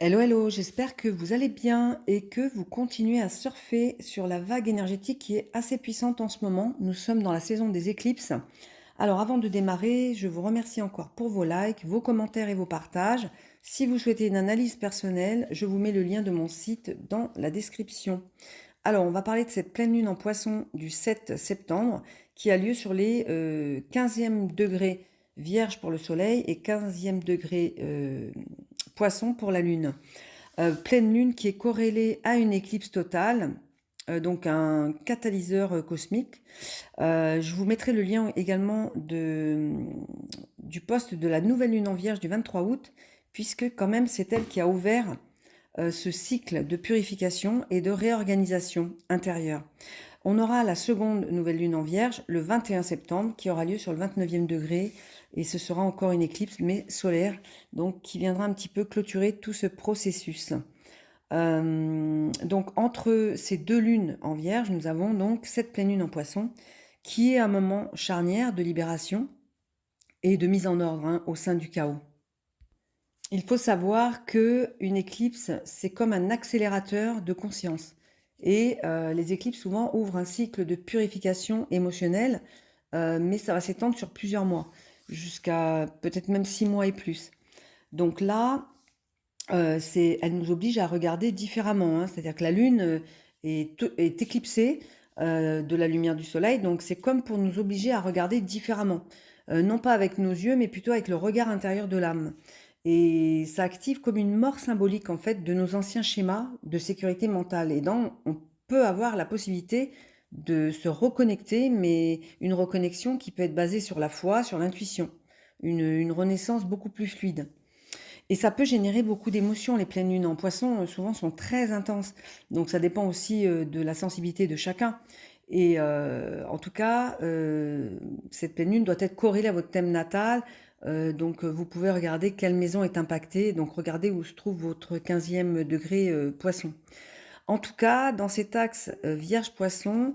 Hello, hello, j'espère que vous allez bien et que vous continuez à surfer sur la vague énergétique qui est assez puissante en ce moment. Nous sommes dans la saison des éclipses. Alors avant de démarrer, je vous remercie encore pour vos likes, vos commentaires et vos partages. Si vous souhaitez une analyse personnelle, je vous mets le lien de mon site dans la description. Alors on va parler de cette pleine lune en poisson du 7 septembre qui a lieu sur les 15e degré Vierge pour le soleil et 15e degré Poisson pour la lune. Pleine lune qui est corrélée à une éclipse totale, donc un catalyseur cosmique. Je vous mettrai le lien également du post de la nouvelle lune en Vierge du 23 août, puisque quand même c'est elle qui a ouvert ce cycle de purification et de réorganisation intérieure. On aura la seconde nouvelle lune en Vierge le 21 septembre qui aura lieu sur le 29e degré et ce sera encore une éclipse mais solaire, donc qui viendra un petit peu clôturer tout ce processus. Donc entre ces deux lunes en Vierge, nous avons donc cette pleine lune en Poisson qui est un moment charnière de libération et de mise en ordre au sein du chaos. Il faut savoir que une éclipse, c'est comme un accélérateur de conscience. Et les éclipses souvent ouvrent un cycle de purification émotionnelle, mais ça va s'étendre sur plusieurs mois, jusqu'à peut-être même 6 mois et plus. Donc là, elle nous oblige à regarder différemment, hein. C'est-à-dire que la Lune est éclipsée de la lumière du Soleil, donc c'est comme pour nous obliger à regarder différemment. Non pas avec nos yeux, mais plutôt avec le regard intérieur de l'âme. Et ça active comme une mort symbolique en fait de nos anciens schémas de sécurité mentale. Et donc on peut avoir la possibilité de se reconnecter, mais une reconnexion qui peut être basée sur la foi, sur l'intuition, une renaissance beaucoup plus fluide. Et ça peut générer beaucoup d'émotions. Les pleines lunes en poisson, souvent, sont très intenses. Donc ça dépend aussi de la sensibilité de chacun. Et en tout cas, cette pleine lune doit être corrélée à votre thème natal. Donc vous pouvez regarder quelle maison est impactée. Donc regardez où se trouve votre 15e degré poisson. En tout cas, dans cet axe Vierge-Poisson,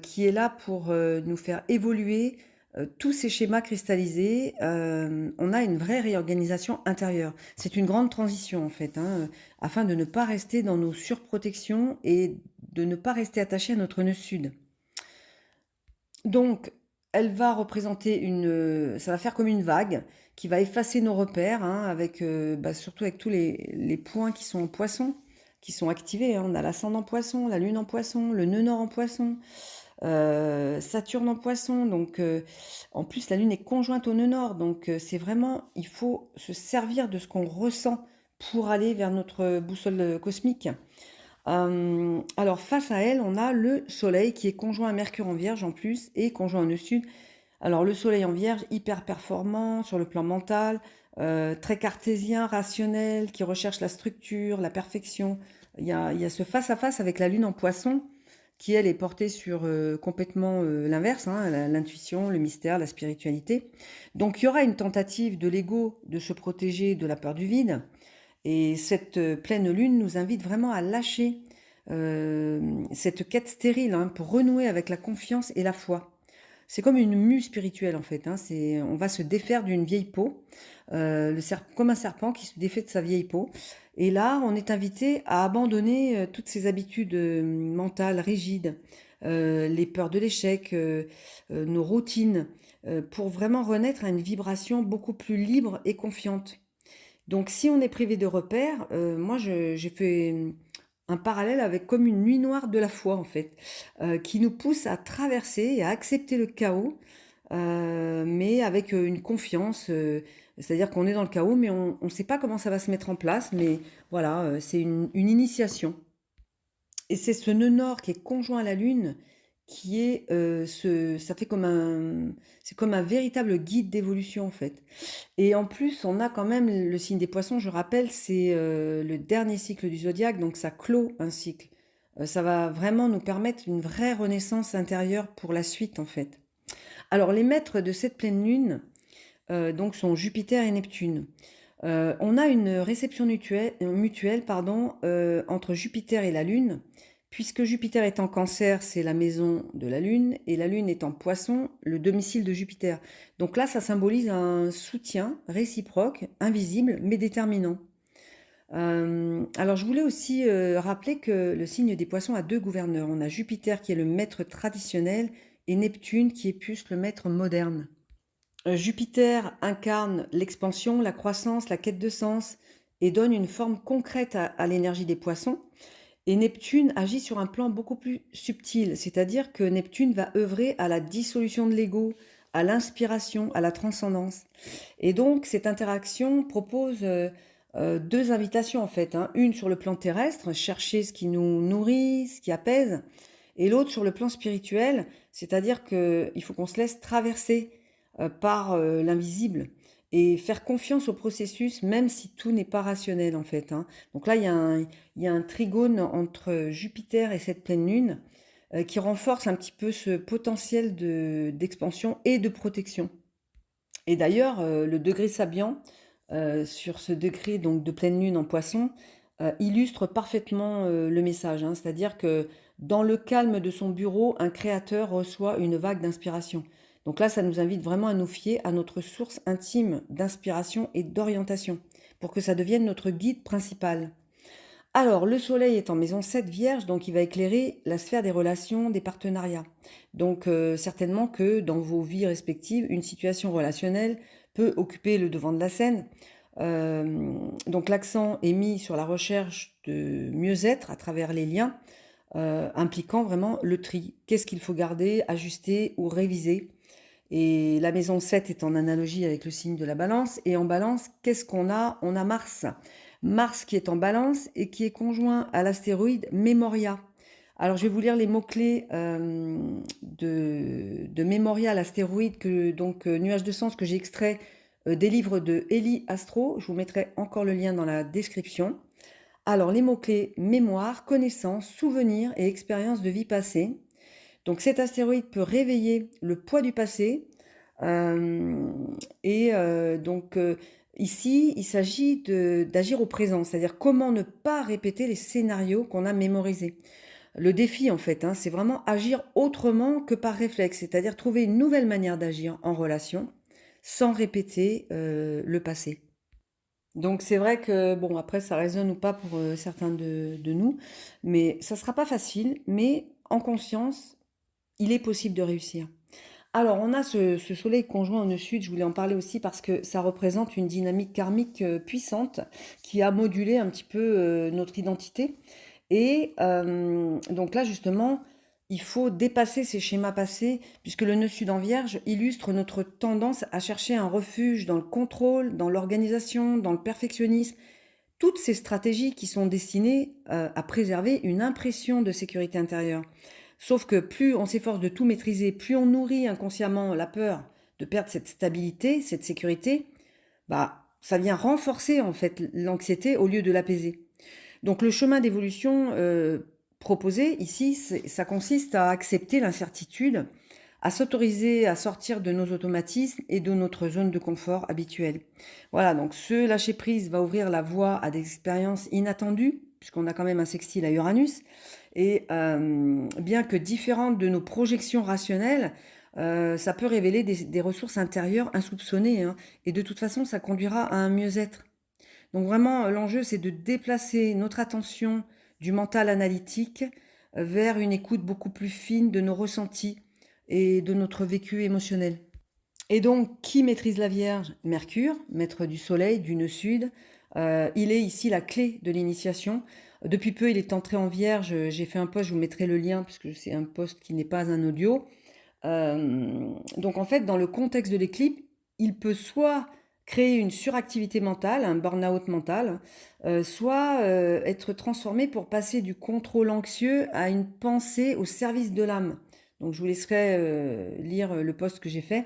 qui est là pour nous faire évoluer tous ces schémas cristallisés, on a une vraie réorganisation intérieure. C'est une grande transition en fait, hein, afin de ne pas rester dans nos surprotections et de ne pas rester attaché à notre nœud sud. Donc, elle va représenter ça va faire comme une vague qui va effacer nos repères, hein, avec, surtout avec tous les points qui sont en poisson, qui sont activés, hein. On a l'ascendant poisson, la lune en poisson, le nœud nord en poisson, Saturne en poisson. Donc, en plus, la lune est conjointe au nœud nord. Donc, c'est vraiment, il faut se servir de ce qu'on ressent pour aller vers notre boussole cosmique. Alors face à elle, on a le Soleil qui est conjoint à Mercure en Vierge en plus et conjoint au nœud sud. Alors le Soleil en Vierge, hyper performant sur le plan mental, très cartésien, rationnel, qui recherche la structure, la perfection. Il y a ce face-à-face avec la Lune en Poisson qui, elle, est portée sur complètement l'inverse, hein, l'intuition, le mystère, la spiritualité. Donc il y aura une tentative de l'ego de se protéger de la peur du vide. Et cette pleine lune nous invite vraiment à lâcher cette quête stérile, hein, pour renouer avec la confiance et la foi. C'est comme une mue spirituelle en fait, hein. On va se défaire d'une vieille peau, comme un serpent qui se défait de sa vieille peau. Et là, on est invité à abandonner toutes ces habitudes mentales rigides, les peurs de l'échec, nos routines, pour vraiment renaître à une vibration beaucoup plus libre et confiante. Donc si on est privé de repères, moi j'ai fait un parallèle avec comme une nuit noire de la foi en fait, qui nous pousse à traverser et à accepter le chaos, mais avec une confiance, c'est-à-dire qu'on est dans le chaos, mais on ne sait pas comment ça va se mettre en place, mais voilà, c'est une initiation. Et c'est ce nœud nord qui est conjoint à la Lune qui est ça fait c'est comme un véritable guide d'évolution en fait. Et en plus, on a quand même le signe des poissons, je rappelle, c'est le dernier cycle du zodiaque, donc ça clôt un cycle. Ça va vraiment nous permettre une vraie renaissance intérieure pour la suite en fait. Alors les maîtres de cette pleine lune donc sont Jupiter et Neptune. On a une réception mutuelle pardon, entre Jupiter et la Lune, puisque Jupiter est en Cancer, c'est la maison de la Lune, et la Lune est en Poisson, le domicile de Jupiter. Donc là, ça symbolise un soutien réciproque, invisible, mais déterminant. Alors je voulais aussi rappeler que le signe des poissons a deux gouverneurs. On a Jupiter qui est le maître traditionnel et Neptune qui est plus le maître moderne. Jupiter incarne l'expansion, la croissance, la quête de sens et donne une forme concrète à l'énergie des poissons. Et Neptune agit sur un plan beaucoup plus subtil, c'est-à-dire que Neptune va œuvrer à la dissolution de l'ego, à l'inspiration, à la transcendance. Et donc cette interaction propose deux invitations en fait, hein. Une sur le plan terrestre, chercher ce qui nous nourrit, ce qui apaise, et l'autre sur le plan spirituel, c'est-à-dire qu'il faut qu'on se laisse traverser par l'invisible et faire confiance au processus, même si tout n'est pas rationnel en fait, hein. Donc là, il y a un trigone entre Jupiter et cette pleine lune qui renforce un petit peu ce potentiel d'expansion et de protection. Et d'ailleurs, le degré Sabian, sur ce degré donc de pleine lune en Poisson, illustre parfaitement le message, hein. C'est-à-dire que dans le calme de son bureau, un créateur reçoit une vague d'inspiration. Donc là, ça nous invite vraiment à nous fier à notre source intime d'inspiration et d'orientation, pour que ça devienne notre guide principal. Alors, le soleil est en maison 7 vierge, donc il va éclairer la sphère des relations, des partenariats. Donc, certainement que dans vos vies respectives, une situation relationnelle peut occuper le devant de la scène. Donc, l'accent est mis sur la recherche de mieux-être à travers les liens, impliquant vraiment le tri. Qu'est-ce qu'il faut garder, ajuster ou réviser? Et la maison 7 est en analogie avec le signe de la balance. Et en balance, qu'est-ce qu'on a? On a Mars. Mars qui est en balance et qui est conjoint à l'astéroïde Memoria. Alors je vais vous lire les mots-clés de Memoria, l'astéroïde, nuage de sens que j'ai extrait des livres de Eli Astro. Je vous mettrai encore le lien dans la description. Alors les mots-clés mémoire, connaissance, souvenir et expérience de vie passée. Donc cet astéroïde peut réveiller le poids du passé. euh, Ici, il s'agit d'agir au présent, c'est-à-dire comment ne pas répéter les scénarios qu'on a mémorisés. Le défi, en fait, hein, c'est vraiment agir autrement que par réflexe, c'est-à-dire trouver une nouvelle manière d'agir en relation sans répéter le passé. Donc c'est vrai que, bon, après, ça résonne ou pas pour certains de nous, mais ça sera pas facile, mais en conscience, il est possible de réussir. Alors, on a ce soleil conjoint au nœud sud, je voulais en parler aussi parce que ça représente une dynamique karmique puissante qui a modulé un petit peu notre identité. Et donc là, justement, il faut dépasser ces schémas passés, puisque le nœud sud en vierge illustre notre tendance à chercher un refuge dans le contrôle, dans l'organisation, dans le perfectionnisme. Toutes ces stratégies qui sont destinées à préserver une impression de sécurité intérieure. Sauf que plus on s'efforce de tout maîtriser, plus on nourrit inconsciemment la peur de perdre cette stabilité, cette sécurité, bah ça vient renforcer en fait l'anxiété au lieu de l'apaiser. Donc le chemin d'évolution proposé ici, ça consiste à accepter l'incertitude, à s'autoriser à sortir de nos automatismes et de notre zone de confort habituelle. Voilà, donc ce lâcher-prise va ouvrir la voie à des expériences inattendues, puisqu'on a quand même un sextile à Uranus, et bien que différentes de nos projections rationnelles, ça peut révéler des ressources intérieures insoupçonnées, hein, et de toute façon, ça conduira à un mieux-être. Donc vraiment, l'enjeu, c'est de déplacer notre attention du mental analytique vers une écoute beaucoup plus fine de nos ressentis et de notre vécu émotionnel. Et donc, qui maîtrise la Vierge? Mercure, maître du Soleil, du nœud sud. Il est ici la clé de l'initiation. Depuis peu, il est entré en Vierge. J'ai fait un post, je vous mettrai le lien, puisque c'est un post qui n'est pas un audio. Donc en fait, dans le contexte de l'éclipse, il peut soit créer une suractivité mentale, un burn-out mental, soit être transformé pour passer du contrôle anxieux à une pensée au service de l'âme. Donc je vous laisserai lire le post que j'ai fait.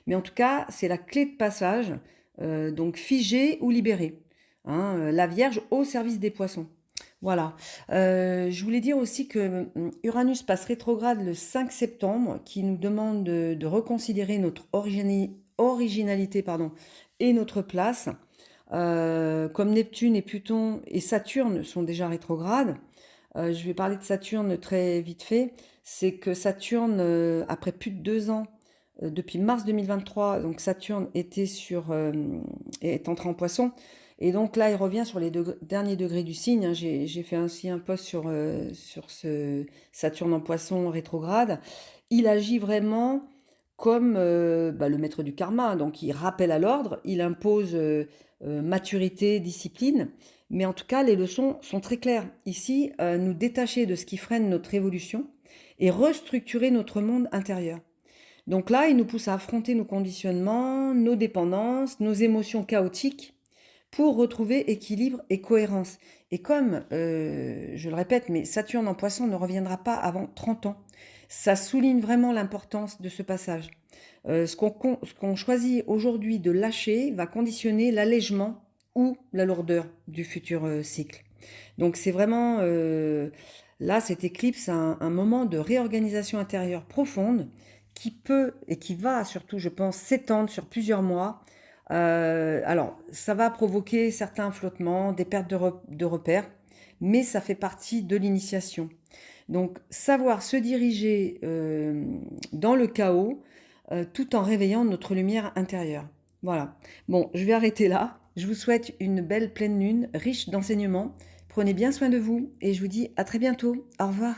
Mais en tout cas, c'est la clé de passage, donc figée ou libérée, hein, la Vierge au service des poissons. Voilà. Je voulais dire aussi que Uranus passe rétrograde le 5 septembre, qui nous demande de reconsidérer notre originalité pardon, et notre place. Comme Neptune et Pluton et Saturne sont déjà rétrogrades, je vais parler de Saturne très vite fait. C'est que Saturne, après plus de 2 ans, depuis mars 2023, donc Saturne est entré en Poisson. Et donc là, il revient sur les derniers degrés du signe, hein. J'ai fait aussi un post sur ce Saturne en Poisson rétrograde. Il agit vraiment comme bah, le maître du karma. Donc il rappelle à l'ordre, il impose maturité, discipline. Mais en tout cas, les leçons sont très claires. Ici, nous détacher de ce qui freine notre évolution et restructurer notre monde intérieur. Donc là, il nous pousse à affronter nos conditionnements, nos dépendances, nos émotions chaotiques pour retrouver équilibre et cohérence. Et comme, je le répète, mais Saturne en Poisson ne reviendra pas avant 30 ans, ça souligne vraiment l'importance de ce passage. Ce qu'on choisit aujourd'hui de lâcher va conditionner l'allègement ou la lourdeur du futur cycle. Donc c'est vraiment, là, cette éclipse, un moment de réorganisation intérieure profonde qui peut et qui va surtout, je pense, s'étendre sur plusieurs mois. Alors, ça va provoquer certains flottements, des pertes de repères, mais ça fait partie de l'initiation. Donc, savoir se diriger dans le chaos tout en réveillant notre lumière intérieure. Voilà. Bon, je vais arrêter là. Je vous souhaite une belle pleine lune, riche d'enseignements. Prenez bien soin de vous et je vous dis à très bientôt. Au revoir.